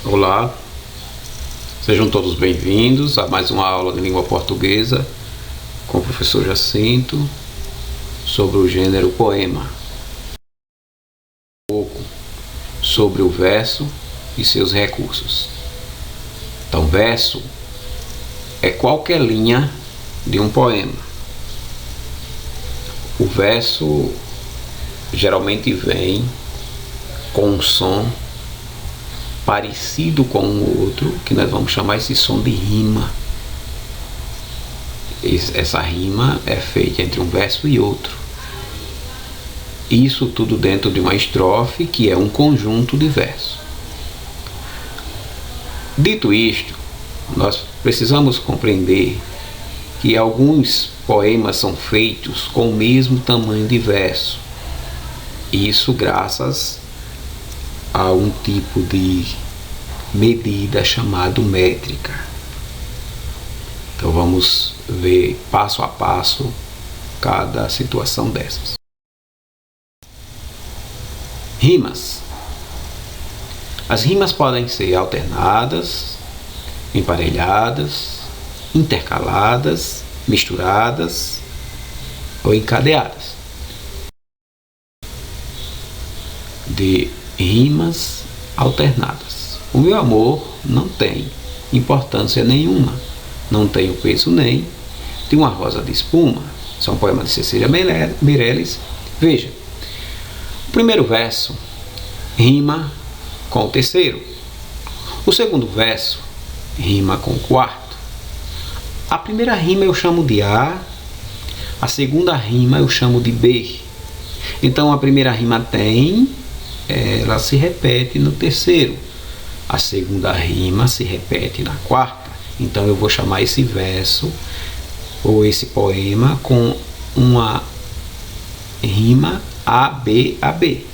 Olá, sejam todos bem-vindos a mais uma aula de língua portuguesa com o professor Jacinto sobre o gênero poema. Um pouco sobre o verso e seus recursos. Então, verso é qualquer linha de um poema. O verso geralmente vem com um som parecido com o outro, que nós vamos chamar esse som de rima. Essa rima é feita entre um verso e outro. Isso tudo dentro de uma estrofe, que é um conjunto de versos. Dito isto, nós precisamos compreender que alguns poemas são feitos com o mesmo tamanho de verso. Isso graças a um tipo de medida chamado métrica. Então vamos ver passo a passo cada situação dessas. Rimas. As rimas podem ser alternadas, emparelhadas, intercaladas, misturadas ou encadeadas. De rimas alternadas. O meu amor não tem importância nenhuma, não tem o peso nem de uma rosa de espuma. Isso é um poema de Cecília Meirelles. Veja, o primeiro verso rima com o terceiro. O segundo verso rima com o quarto. A primeira rima eu chamo de A, a segunda rima eu chamo de B. Então a primeira rima ela se repete no terceiro. A segunda rima se repete na quarta. Então eu vou chamar esse verso ou esse poema com uma rima AB.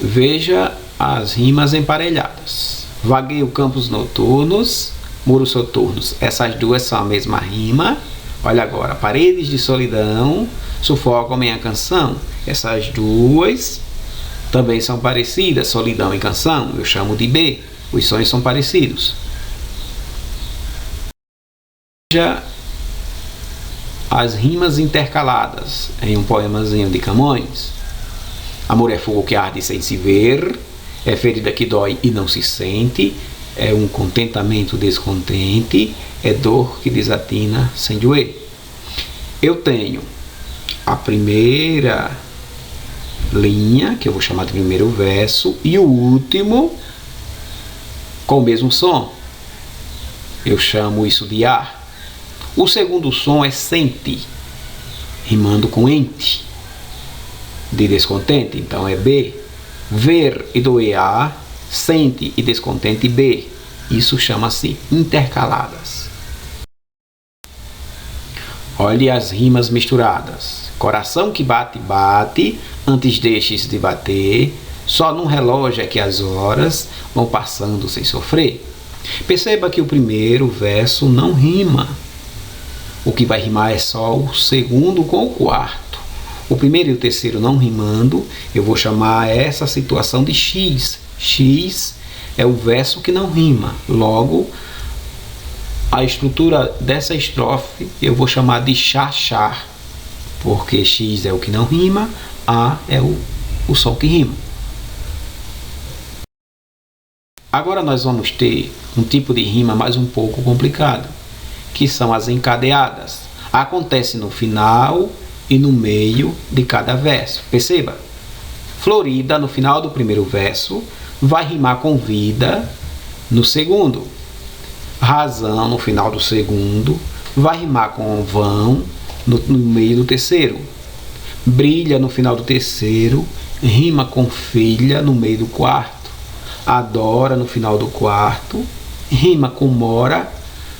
Veja as rimas emparelhadas. Vagueio campos noturnos, muros soturnos. Essas duas são a mesma rima. Olha agora, paredes de solidão sufocam minha canção. Essas duas também são parecidas, solidão e canção. Eu chamo de B. Os sons são parecidos. Veja as rimas intercaladas em um poemazinho de Camões. Amor é fogo que arde sem se ver, é ferida que dói e não se sente, é um contentamento descontente, é dor que desatina sem doer. Eu tenho a primeira linha, que eu vou chamar de primeiro verso, e o último com o mesmo som. Eu chamo isso de A. O segundo som é sente, rimando com ente, de descontente, então é B. Ver e doer A, sente e descontente B. Isso chama-se intercaladas. Olhe as rimas misturadas. Coração que bate, bate, antes deixes de bater, só num relógio é que as horas vão passando sem sofrer. Perceba que o primeiro verso não rima. O que vai rimar é só o segundo com o quarto. O primeiro e o terceiro não rimando, eu vou chamar essa situação de X. X é o verso que não rima. Logo, a estrutura dessa estrofe eu vou chamar de chá-chá, porque X é o que não rima, A é o som que rima. Agora nós vamos ter um tipo de rima mais um pouco complicado, que são as encadeadas. Acontece no final e no meio de cada verso. Perceba, Florida no final do primeiro verso vai rimar com vida no segundo. Razão no final do segundo vai rimar com vão no meio do terceiro. Brilha no final do terceiro rima com filha no meio do quarto. Adora no final do quarto rima com mora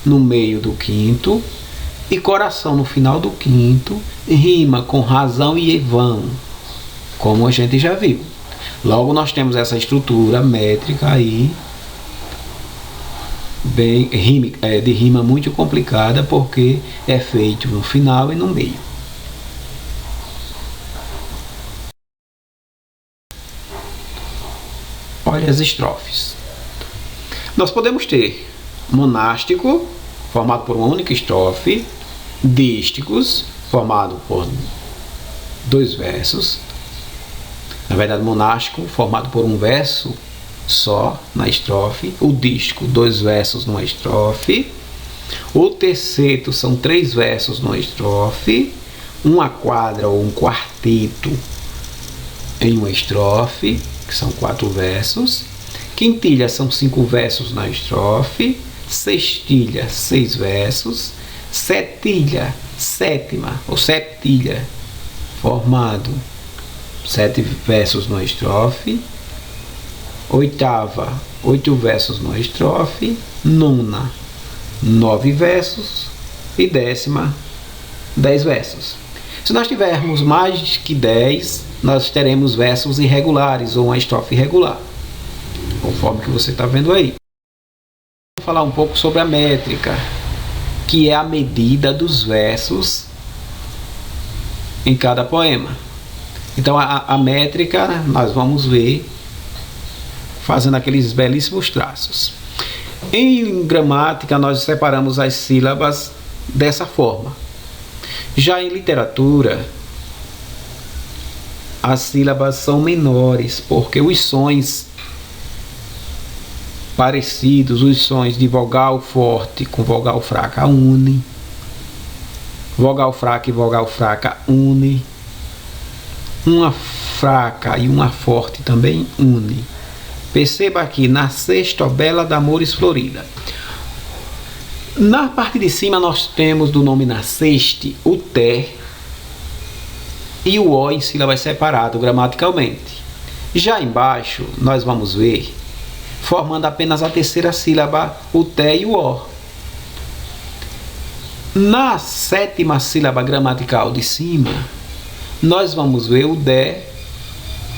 no meio do quinto. E coração no final do quinto rima com razão e vão, como a gente já viu. Logo nós temos essa estrutura métrica aí de rima muito complicada, porque é feito no final e no meio. várias estrofes. Nós podemos ter monástico, formado por uma única estrofe, dísticos, formado por 2 versos, na verdade monástico, formado por um verso só na estrofe, o dístico, 2 versos numa estrofe, o terceto são 3 versos numa estrofe, uma quadra ou um quarteto em uma estrofe, que são 4 versos, quintilha são 5 versos na estrofe, sextilha 6 versos, setilha, sétima ou septilha, formado 7 versos numa estrofe, oitava 8 versos numa estrofe, nona 9 versos e décima 10 versos. Se nós tivermos mais que 10, nós teremos versos irregulares ou uma estrofe irregular, conforme que você está vendo aí. Vou falar um pouco sobre a métrica, que é a medida dos versos em cada poema. Então a métrica nós vamos ver fazendo aqueles belíssimos traços. Em gramática nós separamos as sílabas dessa forma. Já em literatura, as sílabas são menores, porque os sons parecidos, os sons de vogal forte com vogal fraca unem, vogal fraca e vogal fraca une, uma fraca e uma forte também une. Perceba aqui, nasceste, ó bela da amores florida. Na parte de cima nós temos do nome nasceste o T e o O em sílabas separado gramaticalmente. Já embaixo nós vamos ver, formando apenas a terceira sílaba, o T e o O. Na sétima sílaba gramatical de cima, nós vamos ver o D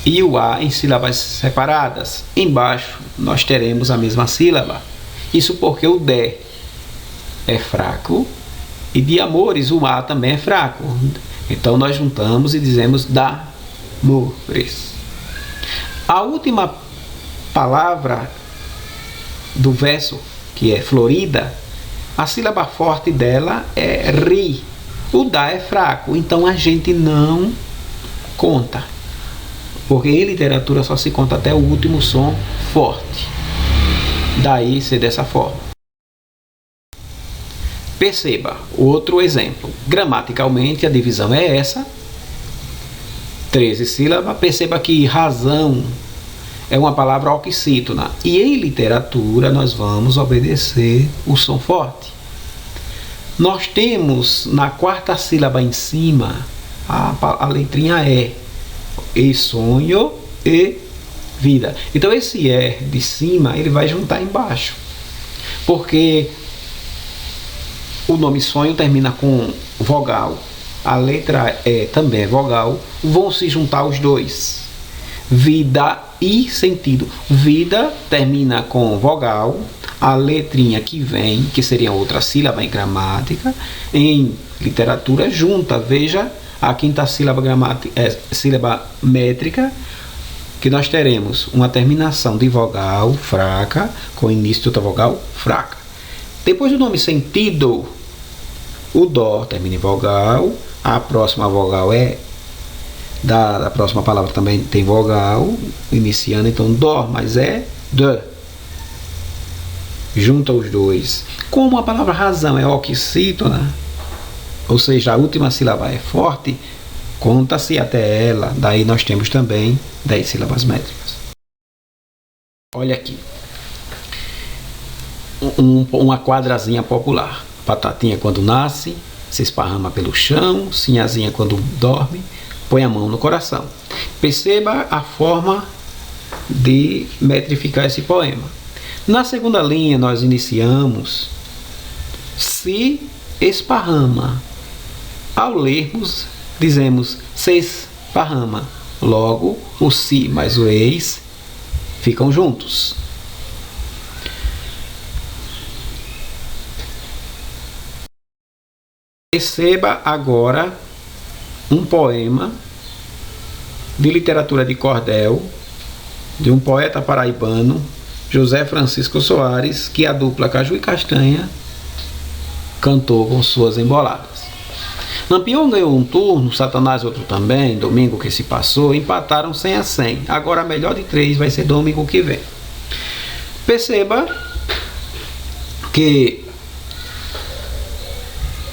e o A em sílabas separadas. Embaixo nós teremos a mesma sílaba. Isso porque o D é fraco e de amores o A também é fraco. Então nós juntamos e dizemos da-mo-res. A última palavra do verso, que é florida, a sílaba forte dela é ri. O da é fraco, então a gente não conta, porque em literatura só se conta até o último som forte. Daí ser dessa forma. Perceba, outro exemplo. Gramaticalmente a divisão é essa. 13 sílabas. Perceba que razão é uma palavra oxítona. E em literatura nós vamos obedecer o som forte. Nós temos na quarta sílaba em cima a letrinha E. E sonho e vida. Então esse E de cima ele vai juntar embaixo. Porque o nome sonho termina com vogal, a letra E também é vogal, vão se juntar os dois. Vida e sentido. Vida termina com vogal, a letrinha que vem, que seria outra sílaba em gramática, em literatura junta. Veja a quinta sílaba, sílaba métrica, que nós teremos uma terminação de vogal fraca com início de outra vogal fraca. Depois do nome sentido, o dó termina em vogal, a próxima vogal é da próxima palavra também tem vogal iniciando, então dó, mas é d. Junta os dois. Como a palavra razão é oxítona, ou seja, a última sílaba é forte, conta-se até ela. Daí nós temos também 10 sílabas métricas. Olha aqui. Uma quadrazinha popular. Batatinha quando nasce, se esparrama pelo chão. Sinhazinha quando dorme, põe a mão no coração. Perceba a forma de metrificar esse poema. Na segunda linha nós iniciamos se esparrama. Ao lermos, dizemos se esparrama. Logo, o si mais o eis ficam juntos. Perceba agora um poema de literatura de cordel de um poeta paraibano, José Francisco Soares, que a dupla Caju e Castanha cantou com suas emboladas. Lampião ganhou um turno, Satanás outro também, domingo que se passou, empataram 100 a 100. Agora a melhor de 3 vai ser domingo que vem. Perceba que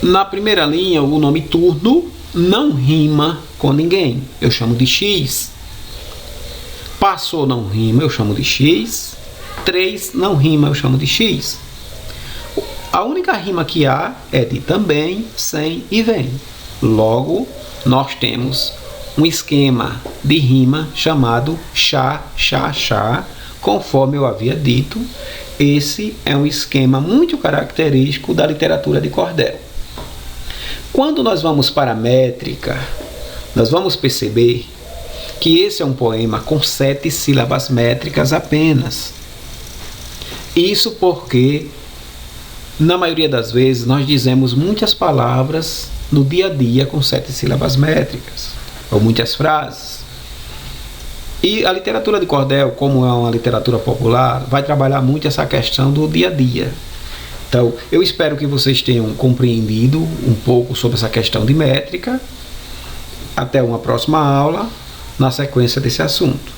na primeira linha o nome turno não rima com ninguém, eu chamo de X. Passou não rima, eu chamo de X. 3 não rima, eu chamo de X. A única rima que há é de também, sem e vem. Logo, nós temos um esquema de rima chamado chá, chá, chá. Conforme eu havia dito, esse é um esquema muito característico da literatura de cordel. Quando nós vamos para a métrica, nós vamos perceber que esse é um poema com 7 sílabas métricas apenas. Isso porque, na maioria das vezes, nós dizemos muitas palavras no dia a dia com 7 sílabas métricas, ou muitas frases. E a literatura de cordel, como é uma literatura popular, vai trabalhar muito essa questão do dia a dia. Então, eu espero que vocês tenham compreendido um pouco sobre essa questão de métrica. Até uma próxima aula, na sequência desse assunto.